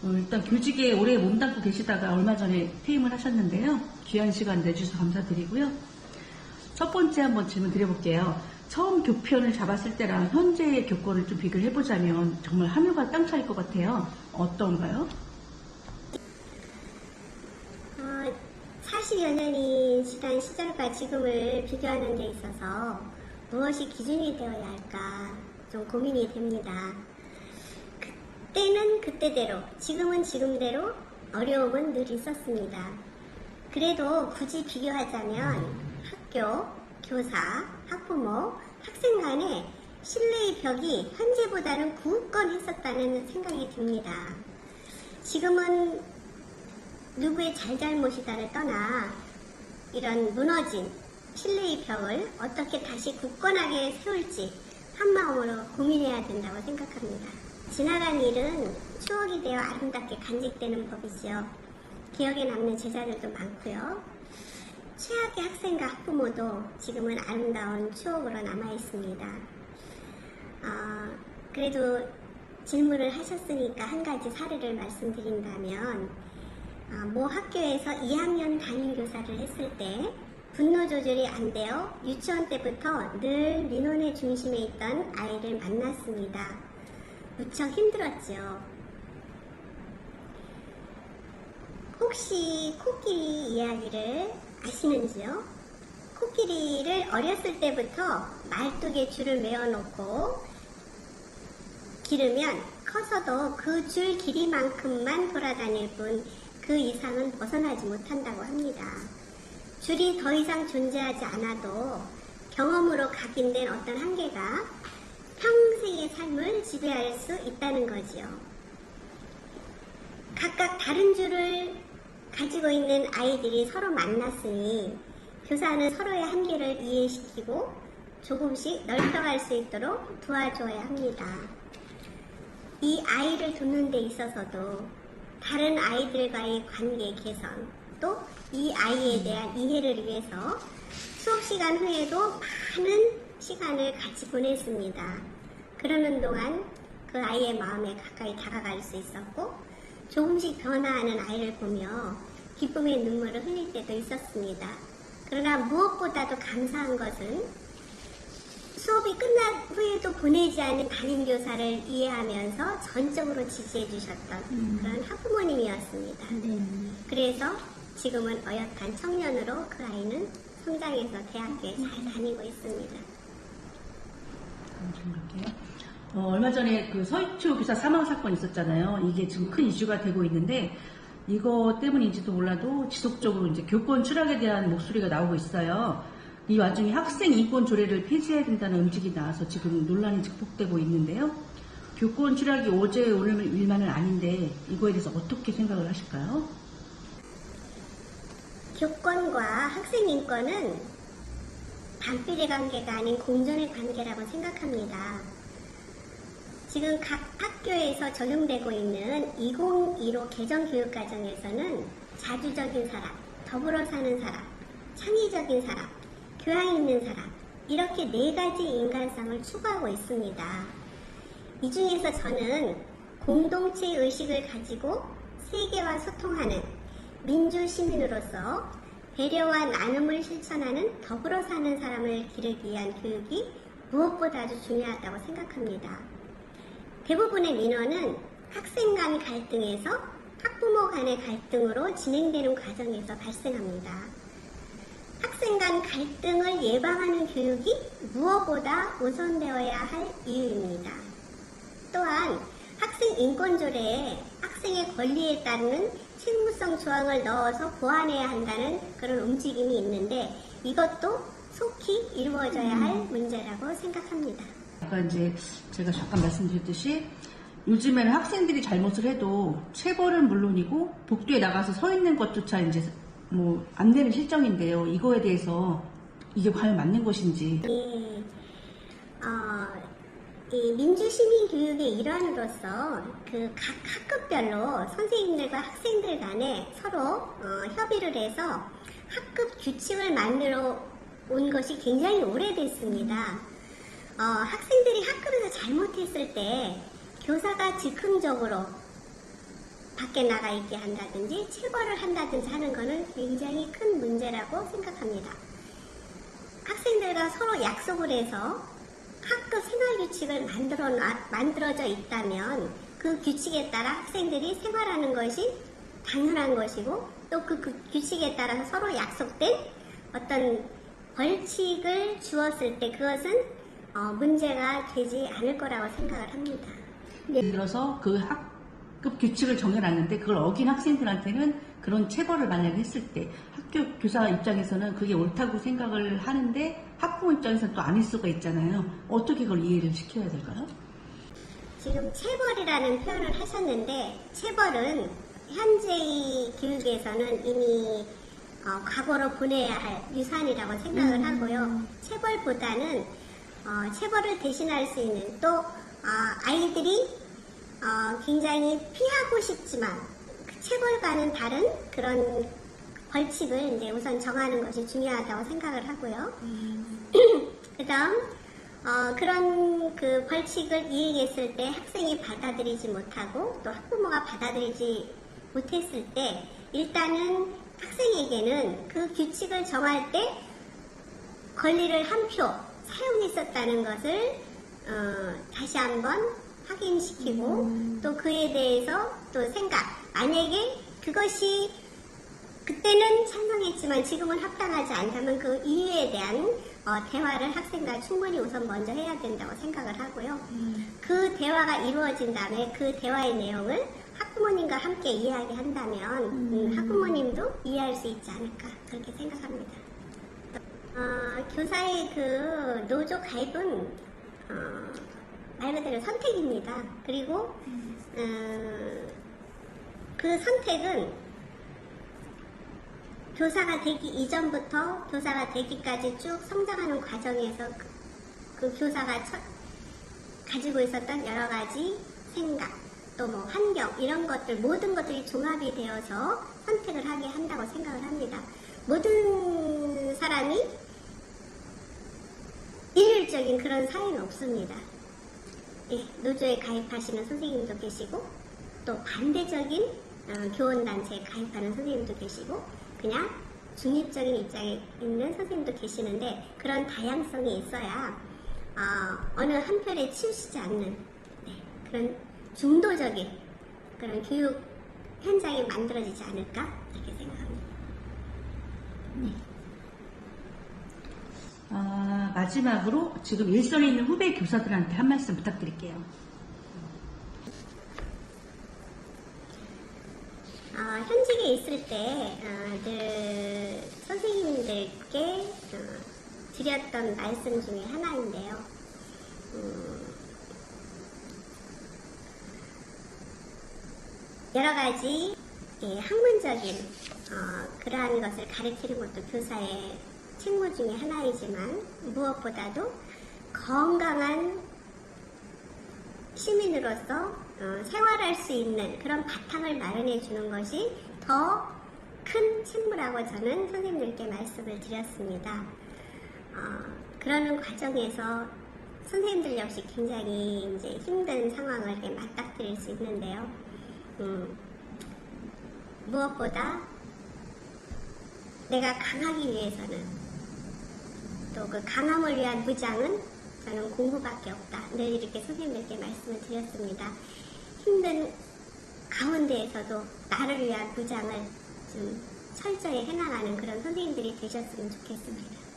일단 교직에 오래 몸담고 계시다가 얼마 전에 퇴임을 하셨는데요. 귀한 시간 내주셔서 감사드리고요. 첫 번째 한번 질문 드려볼게요. 처음 교편을 잡았을 때랑 현재의 교권을 좀 비교를 해보자면 정말 하늘과 땅 차이일 것 같아요. 어떤가요? 40여 년이 지난 시절과 지금을 비교하는 데 있어서 무엇이 기준이 되어야 할까 좀 고민이 됩니다. 그때는 그때대로, 지금은 지금대로 어려움은 늘 있었습니다. 그래도 굳이 비교하자면 학교, 교사, 학부모, 학생 간의 신뢰의 벽이 현재보다는 굳건했었다는 생각이 듭니다. 지금은 누구의 잘잘못이다를 떠나 이런 무너진 신뢰의 벽을 어떻게 다시 굳건하게 세울지 한마음으로 고민해야 된다고 생각합니다. 지나간 일은 추억이 되어 아름답게 간직되는 법이지요. 기억에 남는 제자들도 많고요. 최악의 학생과 학부모도 지금은 아름다운 추억으로 남아있습니다. 그래도 질문을 하셨으니까 한 가지 사례를 말씀드린다면 모 학교에서 2학년 담임교사를 했을 때 분노 조절이 안 되어 유치원 때부터 늘 민원의 중심에 있던 아이를 만났습니다. 무척 힘들었죠. 혹시 코끼리 이야기를 아시는지요? 코끼리를 어렸을 때부터 말뚝에 줄을 메어놓고 기르면 커서도 그 줄 길이만큼만 돌아다닐 뿐 그 이상은 벗어나지 못한다고 합니다. 줄이 더 이상 존재하지 않아도 경험으로 각인된 어떤 한계가 평생의 삶을 지배할 수 있다는 거지요. 각각 다른 줄을 가지고 있는 아이들이 서로 만났으니 교사는 서로의 한계를 이해시키고 조금씩 넓혀갈 수 있도록 도와줘야 합니다. 이 아이를 돕는 데 있어서도 다른 아이들과의 관계 개선, 또 이 아이에 대한 이해를 위해서 수업 시간 후에도 많은 시간을 같이 보냈습니다. 그러는 동안 그 아이의 마음에 가까이 다가갈 수 있었고 조금씩 변화하는 아이를 보며 기쁨의 눈물을 흘릴 때도 있었습니다. 그러나 무엇보다도 감사한 것은 수업이 끝난 후에도 보내지 않은 담임교사를 이해하면서 전적으로 지지해 주셨던 그런 학부모님이었습니다. 그래서 지금은 어엿한 청년으로 그 아이는 성장해서 대학교에 잘 다니고 있습니다. 얼마 전에 그 서희초 교사 사망 사건 있었잖아요. 이게 지금 큰 이슈가 되고 있는데 이거 때문인지도 몰라도 지속적으로 이제 교권 추락에 대한 목소리가 나오고 있어요. 이 와중에 학생 인권 조례를 폐지해야 된다는 움직임이 나와서 지금 논란이 증폭되고 있는데요. 교권 추락이 어제 오늘 일만은 아닌데 이거에 대해서 어떻게 생각을 하실까요? 교권과 학생 인권은 반비례 관계가 아닌 공존의 관계라고 생각합니다. 지금 각 학교에서 적용되고 있는 2015 개정교육과정에서는 자주적인 사람, 더불어 사는 사람, 창의적인 사람, 교양 있는 사람, 이렇게 4가지 인간성을 추구하고 있습니다. 이 중에서 저는 공동체 의식을 가지고 세계와 소통하는 민주시민으로서 배려와 나눔을 실천하는 더불어 사는 사람을 기르기 위한 교육이 무엇보다도 중요하다고 생각합니다. 대부분의 민원은 학생 간 갈등에서 학부모 간의 갈등으로 진행되는 과정에서 발생합니다. 학생 간 갈등을 예방하는 교육이 무엇보다 우선되어야 할 이유입니다. 또한 학생 인권조례에 학생의 권리에 따르는 책무성 조항을 넣어서 보완해야 한다는 그런 움직임이 있는데 이것도 속히 이루어져야 할 문제라고 생각합니다. 아까 이제 제가 잠깐 말씀드렸듯이 요즘에는 학생들이 잘못을 해도 체벌은 물론이고 복도에 나가서 서 있는 것조차 이제 뭐 안 되는 실정인데요. 이거에 대해서 이게 과연 맞는 것인지. 이 민주시민 교육의 일환으로서 그 각 학급별로 선생님들과 학생들 간에 서로 협의를 해서 학급 규칙을 만들어 온 것이 굉장히 오래됐습니다. 학생들이 학급에서 잘못했을 때 교사가 즉흥적으로 밖에 나가 있게 한다든지 체벌을 한다든지 하는 것은 굉장히 큰 문제라고 생각합니다. 학생들과 서로 약속을 해서 학교 생활규칙을 만들어져 있다면 그 규칙에 따라 학생들이 생활하는 것이 당연한 것이고 또 그 규칙에 따라서 서로 약속된 어떤 벌칙을 주었을 때 그것은 문제가 되지 않을 거라고 생각을 합니다. 예를 들어서 그 학급 규칙을 정해놨는데 그걸 어긴 학생들한테는 그런 체벌을 만약에 했을 때 학교 교사 입장에서는 그게 옳다고 생각을 하는데 학부모 입장에서는 또 아닐 수가 있잖아요. 어떻게 그걸 이해를 시켜야 될까요? 지금 체벌이라는 표현을 하셨는데 체벌은 현재의 교육에서는 이미 과거로 보내야 할 유산이라고 생각을 하고요. 체벌보다는 체벌을 대신할 수 있는 또 아이들이 굉장히 피하고 싶지만 그 체벌과는 다른 그런 벌칙을 이제 우선 정하는 것이 중요하다고 생각을 하고요. 그다음 그런 그 벌칙을 이행했을 때 학생이 받아들이지 못하고 또 학부모가 받아들이지 못했을 때 일단은 학생에게는 그 규칙을 정할 때 권리를 한 표 사용했었다는 것을 다시 한번 확인시키고 또 그에 대해서 또 만약에 그것이 그때는 찬성했지만 지금은 합당하지 않다면 그 이유에 대한 대화를 학생과 충분히 우선 먼저 해야 된다고 생각을 하고요. 그 대화가 이루어진 다음에 그 대화의 내용을 학부모님과 함께 이야기한다면 학부모님도 이해할 수 있지 않을까 그렇게 생각합니다. 교사의 그 노조 가입은 말 그대로 선택입니다. 그리고 그 선택은 교사가 되기 이전부터 교사가 되기까지 쭉 성장하는 과정에서 그 교사가 가지고 있었던 여러 가지 생각, 또 뭐 환경 이런 것들 모든 것들이 종합이 되어서 선택을 하게 한다고 생각을 합니다. 모든 사람이 일률적인 그런 사회는 없습니다. 예, 노조에 가입하시는 선생님도 계시고 또 반대적인 교원단체에 가입하는 선생님도 계시고 그냥 중립적인 입장에 있는 선생님도 계시는데 그런 다양성이 있어야 어느 한 편에 치우치지 않는 그런 중도적인 그런 교육 현장이 만들어지지 않을까 이렇게 생각합니다. 마지막으로 지금 일선에 있는 후배 교사들한테 한 말씀 부탁드릴게요. 현직에 있을 때 늘 선생님들께 드렸던 말씀 중에 하나인데요. 여러 가지 학문적인 그러한 것을 가르치는 것도 교사의 책무 중에 하나이지만 무엇보다도 건강한 시민으로서 생활할 수 있는 그런 바탕을 마련해 주는 것이 더 큰 책무라고 저는 선생님들께 말씀을 드렸습니다. 그러는 과정에서 선생님들 역시 굉장히 이제 힘든 상황을 이렇게 맞닥뜨릴 수 있는데요. 무엇보다 내가 강하기 위해서는 또 그 강함을 위한 무장은 저는 공부밖에 없다. 늘 이렇게 선생님들께 말씀을 드렸습니다. 힘든 가운데에서도 나를 위한 무장을 좀 철저히 해나가는 그런 선생님들이 되셨으면 좋겠습니다.